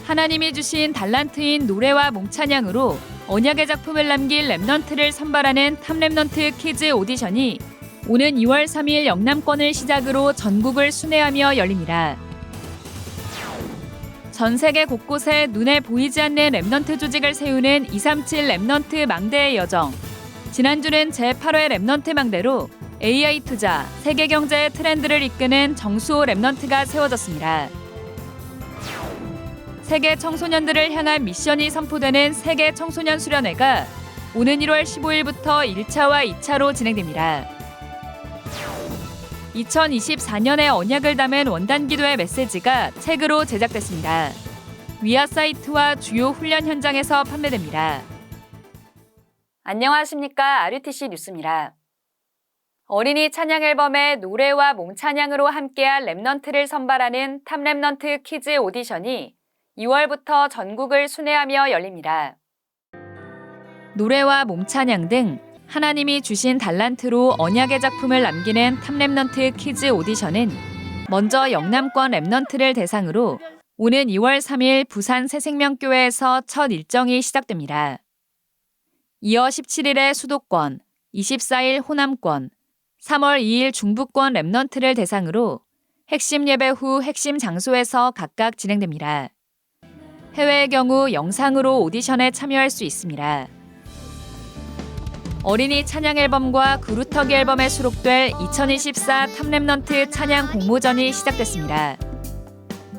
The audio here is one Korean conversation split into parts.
하나님이 주신 달란트인 노래와 몸찬양으로 언약의 작품을 남길 랩넌트를 선발하는 탑랩넌트 키즈 오디션이 오는 2월 3일 영남권을 시작으로 전국을 순회하며 열립니다. 전 세계 곳곳에 눈에 보이지 않는 랩넌트 조직을 세우는 237 랩넌트 망대의 여정. 지난주는 제8회 랩넌트 망대로 AI 투자, 세계 경제의 트렌드를 이끄는 정수호 랩넌트가 세워졌습니다. 세계 청소년들을 향한 미션이 선포되는 세계 청소년 수련회가 오는 1월 15일부터 1차와 2차로 진행됩니다. 2024년의 언약을 담은 원단 기도의 메시지가 책으로 제작됐습니다. 위아 사이트와 주요 훈련 현장에서 판매됩니다. 안녕하십니까. RUTC 뉴스입니다. 어린이 찬양 앨범의 노래와 몸 찬양으로 함께할 랩넌트를 선발하는 탑랩넌트 키즈 오디션이 2월부터 전국을 순회하며 열립니다. 노래와 몸 찬양 등 하나님이 주신 달란트로 언약의 작품을 남기는 탑랩넌트 키즈 오디션은 먼저 영남권 랩넌트를 대상으로 오는 2월 3일 부산 새생명교회에서 첫 일정이 시작됩니다. 이어 17일에 수도권, 24일 호남권, 3월 2일 중부권 랩넌트를 대상으로 핵심 예배 후 핵심 장소에서 각각 진행됩니다. 해외의 경우 영상으로 오디션에 참여할 수 있습니다. 어린이 찬양 앨범과 그루터기 앨범에 수록될 2024 탑랩넌트 찬양 공모전이 시작됐습니다.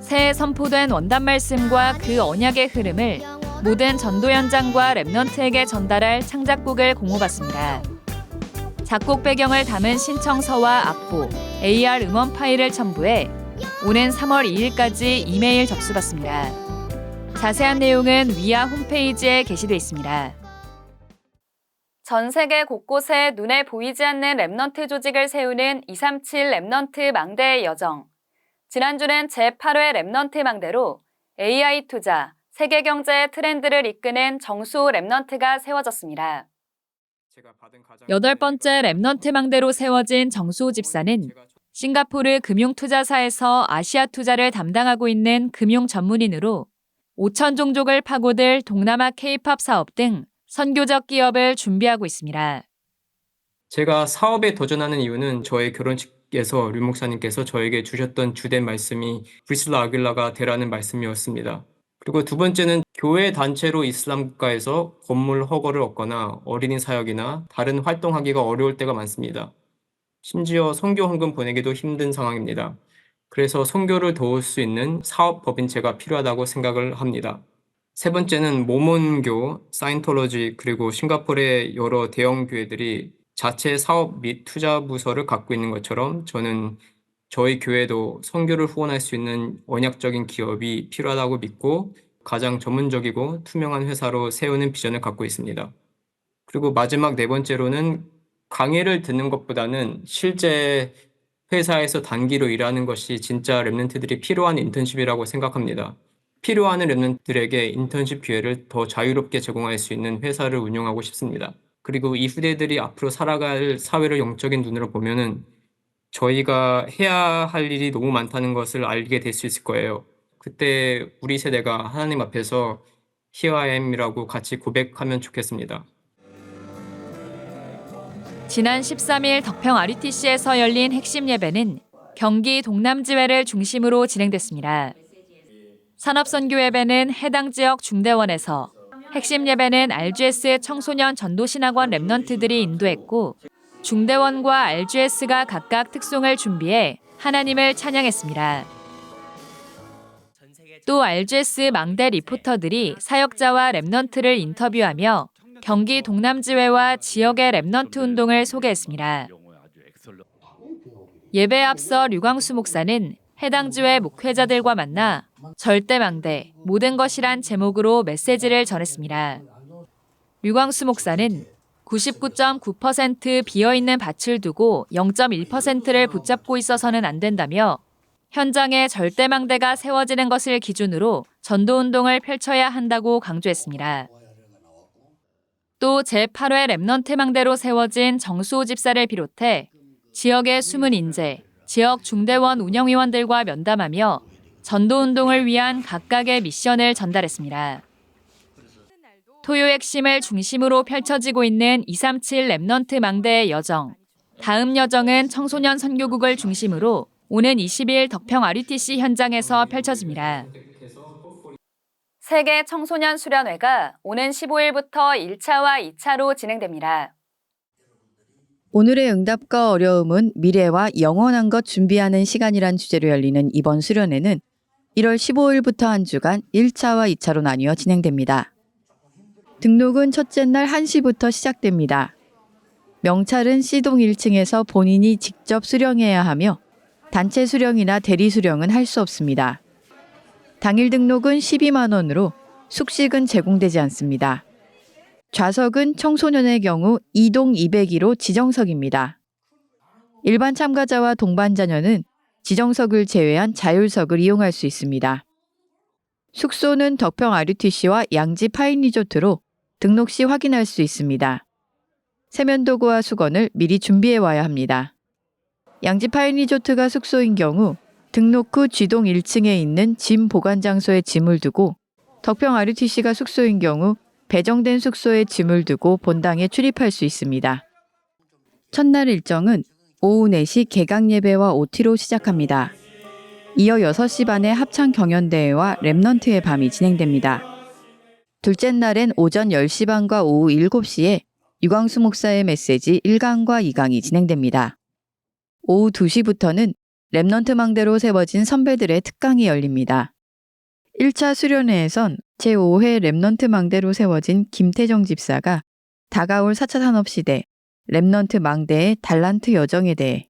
새해 선포된 원단 말씀과 그 언약의 흐름을 모든 전도 현장과 랩넌트에게 전달할 창작곡을 공모받습니다. 작곡 배경을 담은 신청서와 악보, AR 음원 파일을 첨부해 오는 3월 2일까지 이메일 접수받습니다. 자세한 내용은 위아 홈페이지에 게시돼 있습니다. 전 세계 곳곳에 눈에 보이지 않는 랩넌트 조직을 세우는 237 랩넌트 망대의 여정. 지난주는 제8회 랩넌트 망대로 AI 투자, 세계 경제의 트렌드를 이끄는 정수호 랩넌트가 세워졌습니다. 8번째 랩넌트 망대로 세워진 정수호 집사는 싱가포르 금융투자사에서 아시아 투자를 담당하고 있는 금융 전문인으로 5천 종족을 파고들 동남아 K-팝 사업 등 선교적 기업을 준비하고 있습니다. 제가 사업에 도전하는 이유는 저의 결혼식에서 류 목사님께서 저에게 주셨던 주된 말씀이 브리실라 아길라가 되라는 말씀이었습니다. 그리고 두 번째는 교회 단체로 이슬람 국가에서 건물 허가를 얻거나 어린이 사역이나 다른 활동하기가 어려울 때가 많습니다. 심지어 선교 헌금 보내기도 힘든 상황입니다. 그래서 선교를 도울 수 있는 사업 법인체가 필요하다고 생각을 합니다. 세 번째는 모몬교, 사이언톨로지 그리고 싱가포르의 여러 대형 교회들이 자체 사업 및 투자 부서를 갖고 있는 것처럼 저는 저희 교회도 선교를 후원할 수 있는 언약적인 기업이 필요하다고 믿고 가장 전문적이고 투명한 회사로 세우는 비전을 갖고 있습니다. 그리고 마지막 네 번째로는 강의를 듣는 것보다는 실제 회사에서 단기로 일하는 것이 진짜 랩런트들이 필요한 인턴십이라고 생각합니다. 필요한 랩런트들에게 인턴십 기회를 더 자유롭게 제공할 수 있는 회사를 운영하고 싶습니다. 그리고 이 후대들이 앞으로 살아갈 사회를 영적인 눈으로 보면은 저희가 해야 할 일이 너무 많다는 것을 알게 될 수 있을 거예요. 그때 우리 세대가 하나님 앞에서 Here I am이라고 같이 고백하면 좋겠습니다. 지난 13일 덕평 RUTC에서 열린 핵심 예배는 경기 동남지회를 중심으로 진행됐습니다. 산업선교 예배는 해당 지역 중대원에서, 핵심 예배는 RGS 청소년 전도신학원 랩넌트들이 인도했고 중대원과 RGS가 각각 특송을 준비해 하나님을 찬양했습니다. 또 RGS 망대 리포터들이 사역자와 랩넌트를 인터뷰하며 경기 동남지회와 지역의 랩넌트 운동을 소개했습니다. 예배에 앞서 류광수 목사는 해당 지회 목회자들과 만나 절대망대, 모든 것이란 제목으로 메시지를 전했습니다. 류광수 목사는 99.9% 비어있는 밭을 두고 0.1%를 붙잡고 있어서는 안 된다며 현장에 절대망대가 세워지는 것을 기준으로 전도운동을 펼쳐야 한다고 강조했습니다. 또 제8회 랩넌트 망대로 세워진 정수호 집사를 비롯해 지역의 숨은 인재, 지역 중대원 운영위원들과 면담하며 전도운동을 위한 각각의 미션을 전달했습니다. 토요 핵심을 중심으로 펼쳐지고 있는 237 랩넌트 망대의 여정. 다음 여정은 청소년 선교국을 중심으로 오는 20일 덕평 RUTC 현장에서 펼쳐집니다. 세계 청소년 수련회가 오는 15일부터 1차와 2차로 진행됩니다. 오늘의 응답과 어려움은 미래와 영원한 것 준비하는 시간이란 주제로 열리는 이번 수련회는 1월 15일부터 한 주간 1차와 2차로 나뉘어 진행됩니다. 등록은 첫째 날 1시부터 시작됩니다. 명찰은 C동 1층에서 본인이 직접 수령해야 하며 단체 수령이나 대리 수령은 할 수 없습니다. 당일 등록은 12만 원으로 숙식은 제공되지 않습니다. 좌석은 청소년의 경우 2동 202로 지정석입니다. 일반 참가자와 동반 자녀는 지정석을 제외한 자율석을 이용할 수 있습니다. 숙소는 덕평 RUTC와 양지 파인 리조트로 등록 시 확인할 수 있습니다. 세면도구와 수건을 미리 준비해 와야 합니다. 양지 파인 리조트가 숙소인 경우 등록 후 G동 1층에 있는 짐 보관 장소에 짐을 두고 덕평 RUTC가 숙소인 경우 배정된 숙소에 짐을 두고 본당에 출입할 수 있습니다. 첫날 일정은 오후 4시 개강 예배와 OT로 시작합니다. 이어 6시 반에 합창 경연대회와 랩넌트의 밤이 진행됩니다. 둘째 날엔 오전 10시 반과 오후 7시에 유광수 목사의 메시지 1강과 2강이 진행됩니다. 오후 2시부터는 랩넌트 망대로 세워진 선배들의 특강이 열립니다. 1차 수련회에선 제5회 랩넌트 망대로 세워진 김태정 집사가 다가올 4차 산업시대 랩넌트 망대의 달란트 여정에 대해,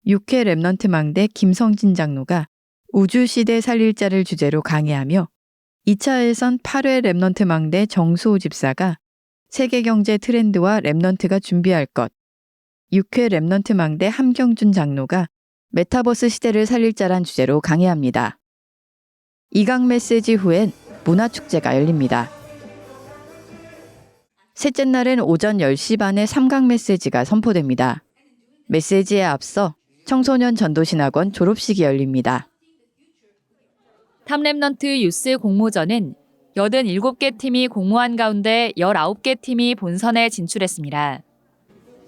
6회 랩넌트 망대 김성진 장로가 우주시대 살릴 자를 주제로 강의하며 2차에선 8회 랩넌트 망대 정수호 집사가 세계경제 트렌드와 랩넌트가 준비할 것, 6회 랩넌트 망대 함경준 장로가 메타버스 시대를 살릴 자란 주제로 강의합니다. 2강 메시지 후엔 문화축제가 열립니다. 셋째 날엔 오전 10시 반에 3강 메시지가 선포됩니다. 메시지에 앞서 청소년 전도신학원 졸업식이 열립니다. 탑랩넌트 유스 공모전은 87개 팀이 공모한 가운데 19개 팀이 본선에 진출했습니다.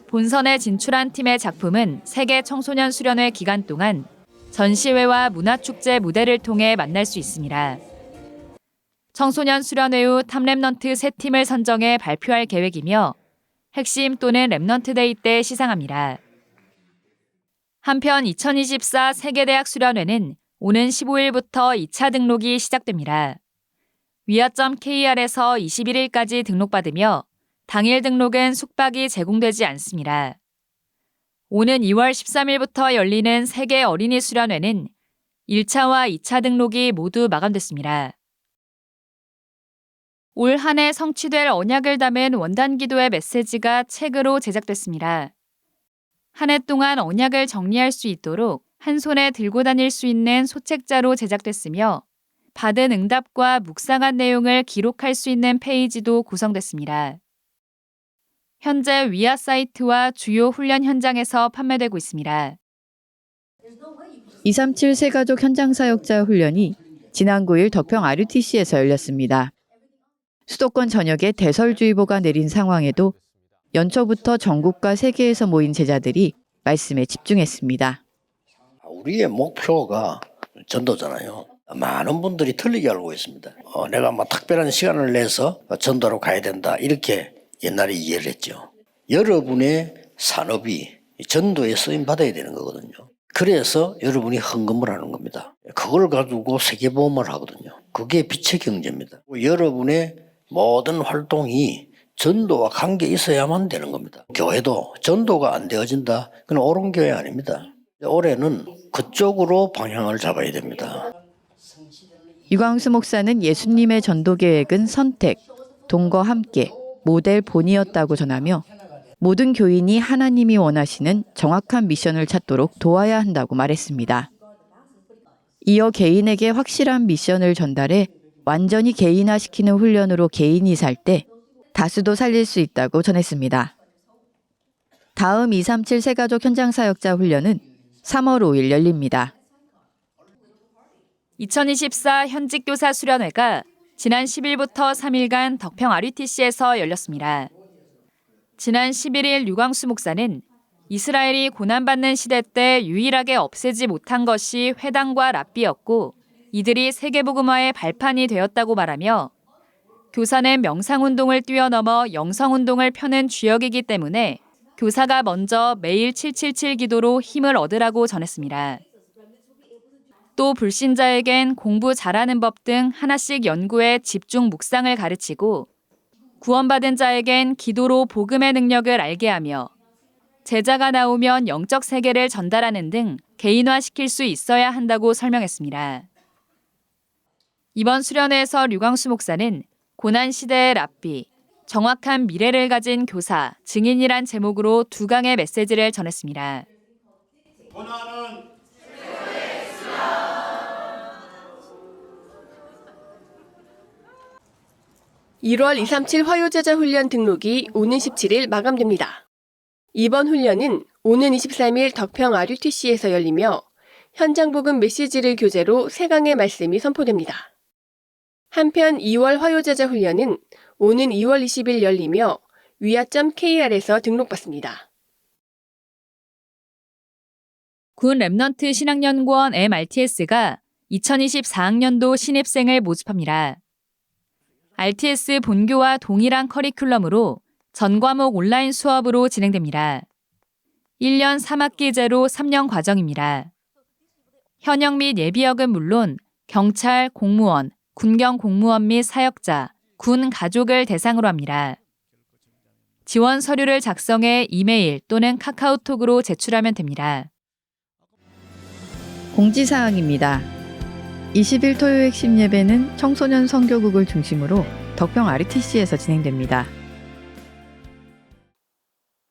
본선에 진출한 팀의 작품은 세계 청소년 수련회 기간 동안 전시회와 문화축제 무대를 통해 만날 수 있습니다. 청소년 수련회 후 탑랩넌트 3팀을 선정해 발표할 계획이며 핵심 또는 랩넌트 데이 때 시상합니다. 한편 2024 세계대학 수련회는 오는 15일부터 2차 등록이 시작됩니다. 위아.kr에서 21일까지 등록받으며 당일 등록은 숙박이 제공되지 않습니다. 오는 2월 13일부터 열리는 세계 어린이 수련회는 1차와 2차 등록이 모두 마감됐습니다. 올 한 해 성취될 언약을 담은 원단 기도의 메시지가 책으로 제작됐습니다. 한 해 동안 언약을 정리할 수 있도록 한 손에 들고 다닐 수 있는 소책자로 제작됐으며 받은 응답과 묵상한 내용을 기록할 수 있는 페이지도 구성됐습니다. 현재 위아 사이트와 주요 훈련 현장에서 판매되고 있습니다. 237 세가족 현장 사역자 훈련이 지난 9일 덕평 RUTC에서 열렸습니다. 수도권 전역에 대설주의보가 내린 상황에도 연초부터 전국과 세계에서 모인 제자들이 말씀에 집중했습니다. 우리의 목표가 전도잖아요. 많은 분들이 틀리게 알고 있습니다. 내가 특별한 시간을 내서 전도로 가야 된다, 이렇게 옛날에 이해를 했죠. 여러분의 산업이 전도에 쓰임 받아야 되는 거거든요. 그래서 여러분이 헌금을 하는 겁니다. 그걸 가지고 세계보험을 하거든요. 그게 빛의 경제입니다. 여러분의 모든 활동이 전도와 관계 있어야만 되는 겁니다. 교회도 전도가 안 되어진다, 그건 옳은 교회 아닙니다. 올해는 그쪽으로 방향을 잡아야 됩니다. 유광수 목사는 예수님의 전도 계획은 선택, 동거 함께, 모델 본이었다고 전하며 모든 교인이 하나님이 원하시는 정확한 미션을 찾도록 도와야 한다고 말했습니다. 이어 개인에게 확실한 미션을 전달해 완전히 개인화시키는 훈련으로 개인이 살 때 다수도 살릴 수 있다고 전했습니다. 다음 237 세가족 현장 사역자 훈련은 3월 5일 열립니다. 2024 현직교사 수련회가 지난 10일부터 3일간 덕평 RUTC에서 열렸습니다. 지난 11일 류광수 목사는 이스라엘이 고난받는 시대 때 유일하게 없애지 못한 것이 회당과 랍비였고 이들이 세계복음화의 발판이 되었다고 말하며 교사는 명상운동을 뛰어넘어 영성운동을 펴는 주역이기 때문에 교사가 먼저 매일 777 기도로 힘을 얻으라고 전했습니다. 또 불신자에겐 공부 잘하는 법 등 하나씩 연구해 집중 묵상을 가르치고 구원받은 자에겐 기도로 복음의 능력을 알게 하며 제자가 나오면 영적 세계를 전달하는 등 개인화시킬 수 있어야 한다고 설명했습니다. 이번 수련회에서 류광수 목사는 고난시대의 랍비, 정확한 미래를 가진 교사, 증인이란 제목으로 2강의 메시지를 전했습니다. 고난은 1월 237 화요제자 훈련 등록이 오는 17일 마감됩니다. 이번 훈련은 오는 23일 덕평 RUTC에서 열리며 현장복음 메시지를 교재로 3강의 말씀이 선포됩니다. 한편 2월 화요제자 훈련은 오는 2월 20일 열리며 위아.kr에서 등록받습니다. 군 랩넌트 신학연구원 MRTS가 2024학년도 신입생을 모집합니다. RTS 본교와 동일한 커리큘럼으로 전 과목 온라인 수업으로 진행됩니다. 1년 3학기제로 3년 과정입니다. 현역 및 예비역은 물론 경찰, 공무원, 군경 공무원 및 사역자, 군 가족을 대상으로 합니다. 지원 서류를 작성해 이메일 또는 카카오톡으로 제출하면 됩니다. 공지사항입니다. 20일 토요 핵심 예배는 청소년 선교국을 중심으로 덕평 RUTC에서 진행됩니다.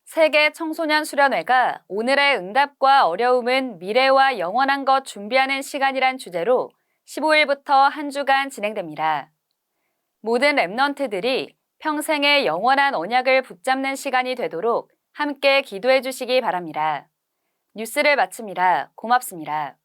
세계 청소년 수련회가 오늘의 응답과 어려움은 미래와 영원한 것 준비하는 시간이란 주제로 15일부터 한 주간 진행됩니다. 모든 랩넌트들이 평생의 영원한 언약을 붙잡는 시간이 되도록 함께 기도해 주시기 바랍니다. 뉴스를 마칩니다. 고맙습니다.